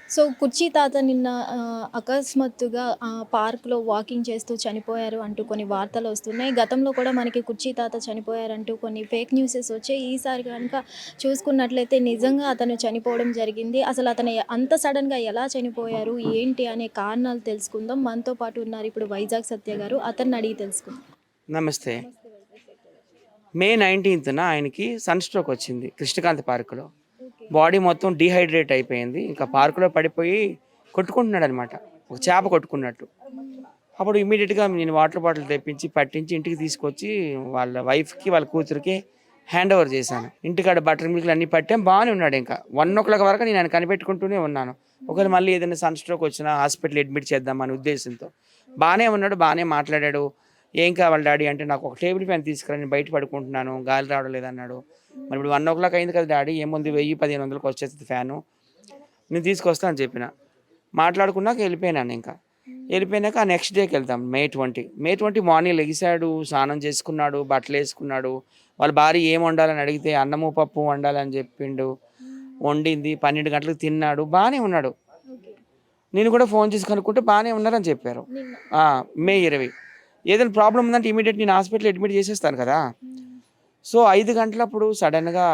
So, కుర్చీ తాత నిన్న అకస్మాత్తుగా పార్క్‌లో వాకింగ్ చేస్తూ చనిపోయారు అంటూ కొన్ని వార్తలొస్తున్నాయి. గతంలో కూడా మనకి కుర్చీ తాత చనిపోయారంటూ కొన్ని ఫేక్ న్యూసెస్ వచ్చాయి. ఈసారి గనుక చూసుకున్నట్లయితే నిజంగా అతను చనిపోవడం జరిగింది. అసలు అతను అంత సడెన్‌గా ఎలా చనిపోయారు? ఏంటి? అనే కారణాలు తెలుసుకుందాం. మనతో పాటు ఉన్నారు ఇప్పుడు వైజాగ్ సత్య గారు. అతన్ని అడిగి తెలుసుకుందాం. నమస్తే. మే 19న ఆయనకి సన్ స్ట్రోక్ వచ్చింది కృష్ణకాంత్ పార్క్‌లో. ఓకే. బాడీ మొత్తం డీహైడ్రేట్ అయిపోయింది. ఇంకా పార్క్‌లో పడిపోయి కొట్టుకుంటున్నాడనమాట. ఒక చేప కొట్టుకున్నట్టు. అప్పుడు ఇమ్మీడియేట్‌గా నేను వాటర్ బాటిల్ తెప్పించి, పట్టించి ఇంటికి తీసుకొచ్చి వాళ్ళ వైఫ్‌కి, వాళ్ళ కూతురికి హ్యాండ్ ఓవర్ చేశాను. ఇంటికాడ బటర్ మిల్క్‌లు అన్నీ పట్టాం. బాగానే ఉన్నాడింక. 1:00 వరకు నేను ఆయన కనిపెట్టుకుంటూనే ఉన్నాను. ఒకవేళ మళ్ళీ ఏదైనా సన్ స్ట్రోక్ వచ్చినా హాస్పిటల్ అడ్మిట్ చేద్దామనే ఉద్దేశంతో. బానే ఉన్నాడు. బానే మాట్లాడాడు. "ఏం కావాలి డాడీ" అంటే, "నాకు ఒక టేబుల్ ఫ్యాన్ తీసుకురా, నేను బయట పడుకుంటున్నాను. గాలి రావడం లేదన్నాడు." మరి ఇప్పుడు 1:00 అయింది కదా డాడీ, ఏముంది 1000, 1500కి వచ్చేస్తది ఫ్యాను. నేను తీసుకొస్తా అని చెప్పిన. మాట్లాడుకున్నాక వెళ్ళిపోయినానింక. వెళ్ళిపోయినాక ఆ నెక్స్ట్ డేకెళ్తాం మే 20. మే 20 మార్నింగ్ లెగిసాడు, స్నానం చేసుకున్నాడు, బట్టలేసుకున్నాడు. వాళ్ళ భార్య ఏం వండాలని అడిగితే అన్నము, పప్పు వండాలని చెప్పిండు. వండింది. 12 గంటలకు తిన్నాడు. బానే ఉన్నాడు. ఓకే. నేను కూడా ఫోన్ చేసి కనుక్కుంటే బానే ఉన్నారని చెప్పారు. నిన్న. ఆ! మే 20. ఏదైనా ప్రాబ్లమ్ ఉందంటే ఇమ్మీడియేట్ నేను హాస్పిటల్‌లో అడ్మిట్ చేసేస్తాను కదా! హ్మ్. సో, 5 గంటలప్పుడు సడెన్‌గా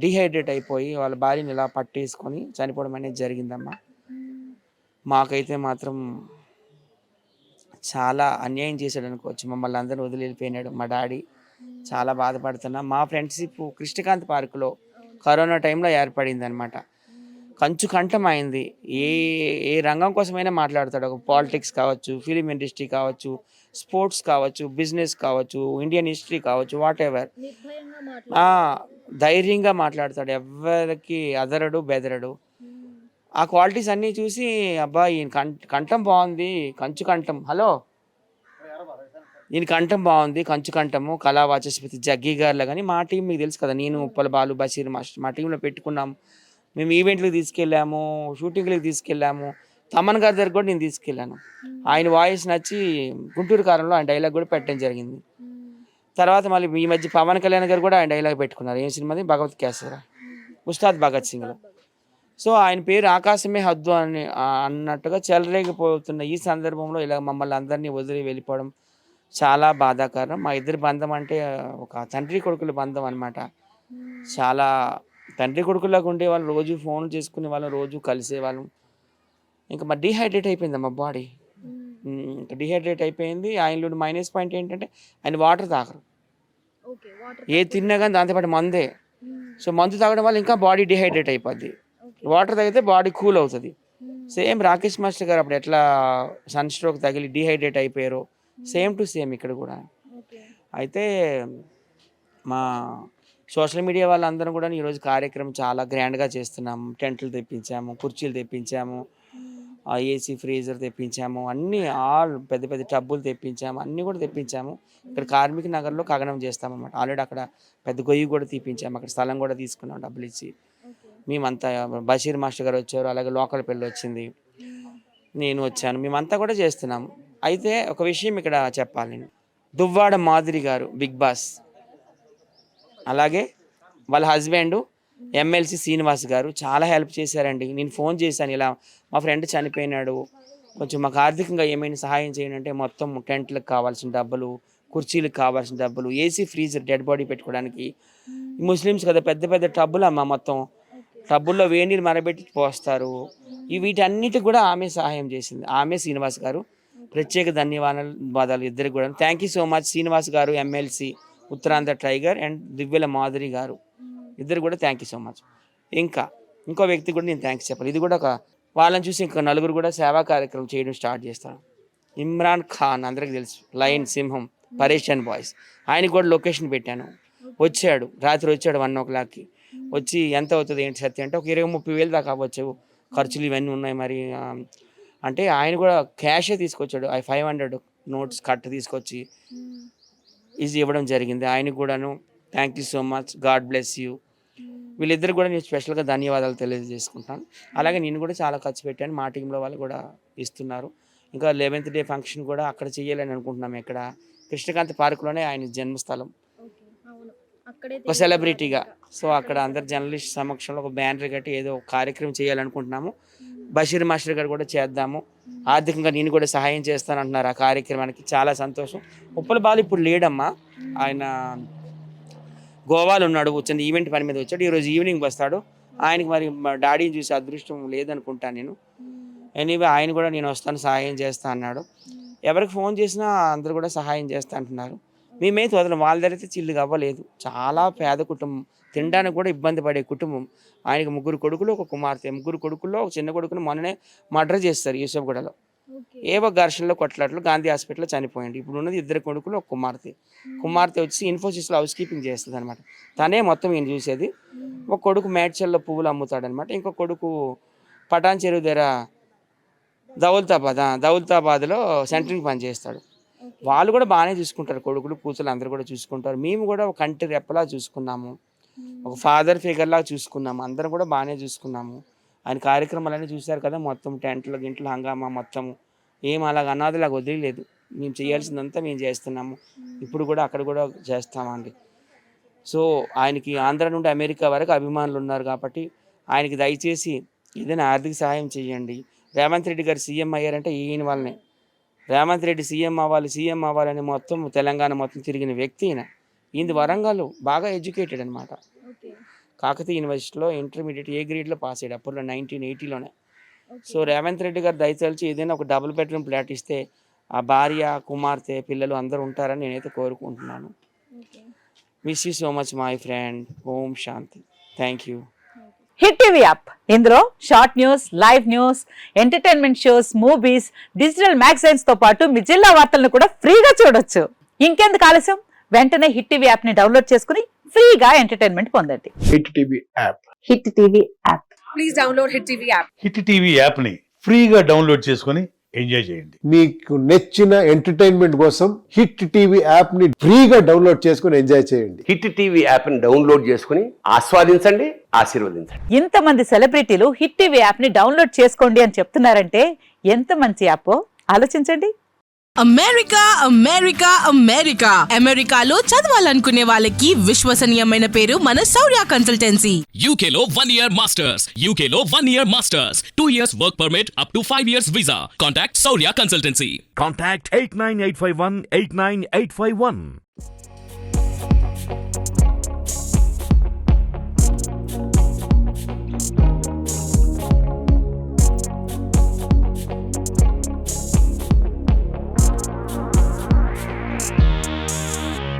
డీహైడ్రేట్ అయిపోయి వాళ్ళ భార్యని ఇలా పట్టేసుకొని చనిపోవడం అనేది జరిగిందమ్మా. హ్మ్. మాకైతే మాత్రం చాలా అన్యాయం చేశాడనుకోవచ్చు. మమ్మల్ని అందరిని వదిలి వెళ్ళిపోయినాడు మా డాడీ. హ్మ్. చాలా బాధపడుతున్నాం. మా ఫ్రెండ్‌షిప్ కృష్ణకాంత్ పార్క్‌లో అవును. కరోనా టైంలో ఏర్పడిందనమాట. హ్మ్. కంచు కంఠం అయింది. ఏ ఏ రంగం కోసమైనా మాట్లాడతాడు. ఒక పాలిటిక్స్ కావచ్చు, ఫిల్మ్ ఇండస్ట్రీ కావచ్చు, స్పోర్ట్స్ కావచ్చు, బిజినెస్ కావచ్చు, ఇండియన్ హిస్టరీ కావచ్చు, వాటెవర్. నిర్భయంగా ఆ! మాట్లాడేవారు. ధైర్యంగా మాట్లాడతాడు. ఎవ్వరికి అదరడు, బెదరడు. హ్మ్. ఆ క్వాలిటీస్ అన్నీ చూసి అబ్బా! ఈయన కంఠం బావుంది. కంచు కంఠం. హలో! ఈయన కంఠం బావుంది. కంచు కంఠము, కళా వాచస్పతి జగ్గీ గారిలా గాని మా టీమ్ మీకు తెలుసు కదా! నేను, అవును. ఉప్పల బాలు, బషీర్ మాస్టర్ మా టీమ్‌లో పెట్టుకున్నాం. మేము ఈవెంట్‌లకి తీసుకెళ్ళాము, షూటింగ్‌లకి తీసుకెళ్ళాము. తమన్ గారి దగ్గరికి కూడా నేను తీసుకెళ్ళాను. హ్మ్. ఆయన వాయిస్ నచ్చి గుంటూరు కారంలో ఆయన డైలాగ్ కూడా పెట్టడం జరిగింది. హ్మ్. తర్వాత మళ్ళీ ఈ మధ్య పవన్ కళ్యాణ్ గారు కూడా ఆయన డైలాగ్ పెట్టుకున్నారు. ఏం సినిమాది? 'భగవత్ కేసరి'. హ్మ్. 'ఉస్తాద్ భగత్ సింగ్‌లో.' ఉస్తాద్ భగత్. సో, ఆయన పేరు ఆకాశమే హద్దు అని అన్నట్టుగా చెలరేగిపోతున్న ఈ సందర్భంలో ఇలా మమ్మల్ని అందరిని వదిలి వెళ్ళిపోవడం చాలా బాధాకరం. మా ఇద్దరి బంధం అంటే ఒక తండ్రి కొడుకుల బంధం అనమాట. హ్మ్. చాలా తండ్రి కొడుకుల్లాగా ఉండేవాళ్ళం. రోజు ఫోన్‌లు చేసుకునేవాళ్ళం. రోజు కలిసేవాళ్ళం. ఇంక మరి డీహైడ్రేట్ అయిపోయిందమ్మా బాడీ. హ్మ్. ఇంక డీహైడ్రేట్ అయిపోయింది. ఆయనలోని మైనస్ పాయింట్ ఏంటంటే ఆయన వాటర్ తాగరు. ఓకే. వాటర్ ఏది తక్కువ తిన్నా గాని తాగుతారు. దాంతో పాటు మందే. హ్మ్. సో, మందు తాగడం వల్ల ఇంకా బాడీ డీహైడ్రేట్ అయిపోద్ది. ఓకే. వాటర్ తాగితే బాడీ కూల్ అవుతది. హ్మ్. సేమ్ రాకేష్ మాస్టర్ గారు అప్పుడు ఎట్లా సన్ స్ట్రోక్ తగిలి డీహైడ్రేట్ అయిపోయారో, హ్మ్. సేమ్ టు సేమ్ ఇక్కడ గూడా. ఓకే. అయితే మా సోషల్ మీడియా వాళ్ళందరం గూడాను ఈరోజు కార్యక్రమం చాలా గ్రాండ్‌గా చేస్తున్నాము. టెంట్లు తెప్పించాము, కుర్చీలు తెప్పించాము, హ్మ్. ఏసీ, ఫ్రీజర్ తెప్పించాము. అన్నీ ఆల్ పెద్ద పెద్ద టబ్బులు తెప్పించాము. అన్నీ గూడా తెప్పించాము. ఇక్కడ హ్మ్. కార్మిక నగర్‌లో గగనం చేస్తామనమాట. ఆల్రెడీ అక్కడ పెద్ద గొయ్యి గూడా తీపించాము. అక్కడ స్థలం గూడా తీసుకున్నాం డబ్బులిచ్చి. ఓకే. మేమంతా బషీర్ మాస్టర్ గారొచ్చారు. అలాగే లోకల్ పిల్లొచ్చింది. హ్మ్. నేను వచ్చాను. మేమంతా కూడా చేస్తున్నాం. అయితే ఒక విషయం ఇక్కడ చెప్పాలి నేను. దువ్వాడ మాధురి గారు 'బిగ్ బాస్'. అలాగే వాళ్ళ హస్బెండు హ్మ్. ఎమ్మెల్సీ శ్రీనివాస్ గారు చాలా హెల్ప్ చేశారండి. నేను ఫోను చేశాను ఇలా మా ఫ్రెండ్ చనిపోయినాడు. కొంచెం మాకు ఆర్థికంగా ఏమైనా సహాయం చేయండి అంటే మొత్తం టెంట్‌లకి కావాల్సిన డబ్బులు, కుర్చీలకి కావాల్సిన డబ్బులు, ఏసీ, ఫ్రీజర్ డెడ్ బాడీ పెట్టుకోవడానికి. హ్మ్. ముస్లిమ్స్ కదా! పెద్ద పెద్ద టబ్బులమ్మా మొత్తం. ఓకే. టబ్బుల్లో వేడి నీళ్ళు మరగబెట్టి పోస్తారు. హ్మ్. వీటన్నిటికి కూడా ఆమె సహాయం చేసింది. ఆమె, శ్రీనివాస్ గారు. ఓకే. ప్రత్యేక ధన్యవాదాలు ఇద్దరికి గూడాను. Thank you so much Srinivas గారు ఎమ్మెల్సీ, హ్మ్. ఉత్తరాంధ్ర టైగర్ అండ్ దివ్వెల మాధురి గారు. హ్మ్. ఇద్దరు గూడా థాంక్ యూ సో మచ్. ఇంకా ఇంకో వ్యక్తికి కూడా నేను థాంక్స్ చెప్పాలి. ఇది కూడా ఒక వాళ్ళని చూసి ఇంకా నలుగురు కూడా సేవా కార్యక్రమం చేయడం స్టార్ట్ చేస్తారు. ఇమ్రాన్ ఖాన్ అందరికి తెలుసు. లయన్, అవును. సింహం, హ్మ్. పరేషాన్ బాయ్స్. ఆయనకి కూడా లొకేషన్ పెట్టాను. ఓకే. వచ్చాడు. రాత్రి వచ్చాడు 1:00కి. హ్మ్. వచ్చి ఎంత అవుతది ఏంటి సత్య అంటే ఒక 20, 30 వేలు దాకా అవ్వచ్చు. హ్మ్. ఖర్చులు ఇవన్నీ ఉన్నాయి మరి అంటే ఆయన కూడా క్యాషే తీసుకొచ్చాడు. ఆ 500 నోట్స్ ఓకే. కట్ట తీసుకొచ్చి హ్మ్. ఇవ్వడం జరిగింది. ఆయనకి కూడాను thank you so much. God bless you. హ్మ్. వీళ్ళిద్దరికి కూడా నేను స్పెషల్‌గా ధన్యవాదాలు తెలియజేసుకుంటాను. హ్మ్. అలాగే నేను కూడా చాలా ఖర్చు పెట్టాను. మా టీమ్‌లో వాళ్ళు కూడా ఇస్తున్నారు. ఇంకా 11థ్ డే ఫంక్షన్ కూడా అక్కడ చేయాలని అనుకుంటున్నాం. ఎక్కడ? కృష్ణకాంత్ పార్క్‌లోనే ఆయన జన్మస్థలం. ఓకే. అవును. అక్కడే ఒక సెలబ్రిటీగా. సో అక్కడ అందరు జర్నలిస్ట్ సమక్షంలో ఒక బ్యానర్ కట్టి ఏదో ఒక కార్యక్రమం చేయాలనుకుంటున్నాము. బషీర్ మాస్టర్ గారు కూడా చేద్దాము, ఆర్థికంగా నేను కూడా సహాయం చేస్తానంటున్నారు ఆ కార్యక్రమానికి. చాలా సంతోషం. ఉప్పల బాలు ఇప్పుడు లేడమ్మా, ఆయన గోవాలో ఉన్నాడు, వచ్చిన ఈవెంట్ పని మీద వచ్చాడు. ఈరోజు ఈవినింగ్ వస్తాడు. ఆయనకి మరి మా డాడీని చూసి అదృష్టం లేదనుకుంటాను నేను. ఎనీవే ఆయన కూడా నేను వస్తాను సహాయం చేస్తా అన్నాడు. ఎవరికి ఫోన్ చేసినా అందరూ కూడా సహాయం చేస్తా అంటున్నారు. మేమైతే వదలం, వాళ్ళ దగ్గర అయితే చిల్లుగా అవ్వలేదు. చాలా పేద కుటుంబం, తినడానికి కూడా ఇబ్బంది పడే కుటుంబం. ఆయనకి 3 కొడుకులు, 1 కుమార్తె. 3 కొడుకుల్లో ఒక చిన్న కొడుకుని మొన్ననే మర్డర్ చేస్తారు యూసఫ్గూడలో. ఏవో ఘర్షణలో కొట్లాట్లు గాంధీ హాస్పిటల్లో చనిపోయింది. ఇప్పుడు ఉన్నది 2 కొడుకులు, 1 కుమార్తె. కుమార్తె వచ్చి ఇన్ఫోసిస్లో హౌస్ కీపింగ్ చేస్తుంది అనమాట. తనే మొత్తం ఈయన చూసేది. ఒక కొడుకు మేడ్చల్లో పువ్వులు అమ్ముతాడనమాట. ఇంకో కొడుకు పటాన్ చెరువు దగ్గర దౌలతాబాద్లో సెంటరింగ్ పని చేస్తాడు. వాళ్ళు కూడా బాగానే చూసుకుంటారు, కొడుకులు కూతురు అందరూ కూడా చూసుకుంటారు. మేము కూడా ఒక కంటి రెప్పలా చూసుకున్నాము, ఒక ఫాదర్ ఫిగర్లా చూసుకున్నాము. అందరం కూడా బాగానే చూసుకున్నాము. ఆయన కార్యక్రమాలన్నీ చూశారు కదా, మొత్తం టెంట్లు గింట్లు హంగామా మొత్తం ఏం అలాగ అనాథలాగా వదిలేదు. మేము చేయాల్సిందంతా మేము చేస్తున్నాము. ఇప్పుడు కూడా అక్కడ కూడా చేస్తామండి. సో ఆయనకి ఆంధ్ర నుండి అమెరికా వరకు అభిమానులు ఉన్నారు కాబట్టి ఆయనకి దయచేసి ఏదైనా ఆర్థిక సహాయం చేయండి. రేవంత్ రెడ్డి గారు సీఎం అయ్యారంటే ఈయన వల్లనే. రేవంత్ రెడ్డి సీఎం అవ్వాలని మొత్తం తెలంగాణ మొత్తం తిరిగిన వ్యక్తి ఈయన. ఈయన వరంగల్ బాగా ఎడ్యుకేటెడ్ అనమాట. కాకతీయ యూనివర్సిటీలో ఇంటర్మీడియట్ ఏ గ్రేడ్లో పాస్ అయ్యాడు అప్పుడు 1980లోనే. సో రేవంత్ రెడ్డి గారు దయచేసి ఏదైనా ఒక డబుల్ బెడ్రూమ్ ఫ్లాట్ ఇస్తే ఆ భార్య, కుమార్తె, పిల్లలు అందరూ ఉంటారని నేనైతే కోరుకుంటున్నాను. Miss you so much my friend. ఓం శాంతి. Thank you. Hit TV app, ఇందులో short news, live news, entertainment shows, movies, digital magazines తో పాటు మీ జిల్లా వార్తలను కూడా ఫ్రీగా చూడొచ్చు. ఇంకెందుకు ఆలస్యం, వెంటనే హిట్ టీవీ యాప్ ని డౌన్లోడ్ చేసుకుని ఫ్రీగా ఎంటర్టైన్మెంట్ పొందండి. Hit TV app. Hit TV app. Please download hit TV app. Hit TV యాప్ని ఫ్రీగా డౌన్లోడ్ చేసుకొని ఎంజాయ్ చేయండి. మీకు నచ్చిన ఎంటర్టైన్మెంట్ కోసం హిట్ టీవీ యాప్ ని ఫ్రీగా డౌన్లోడ్ చేసుకుని ఎంజాయ్ చేయండి. హిట్ టీవీ యాప్ని డౌన్లోడ్ చేసుకుని ఆస్వాదించండి, ఆశీర్వదించండి. ఇంతమంది సెలబ్రిటీలు హిట్ టీవీ యాప్ ని డౌన్లోడ్ చేసుకోండి అని చెప్తున్నారంటే ఎంత మంచి యాప్ ఆలోచించండి. అమెరికా అమెరికా అమెరికా అమెరికాలో చదవాలనుకునే వాళ్ళకి విశ్వసనీయమైన పేరు మన శౌర్య కన్సల్టెన్సీ. UK లో 1 year masters. UK లో 1 year masters. 2 years work permit up to 5 years visa. Contact Saurya Consultancy. Contact 89851 89851.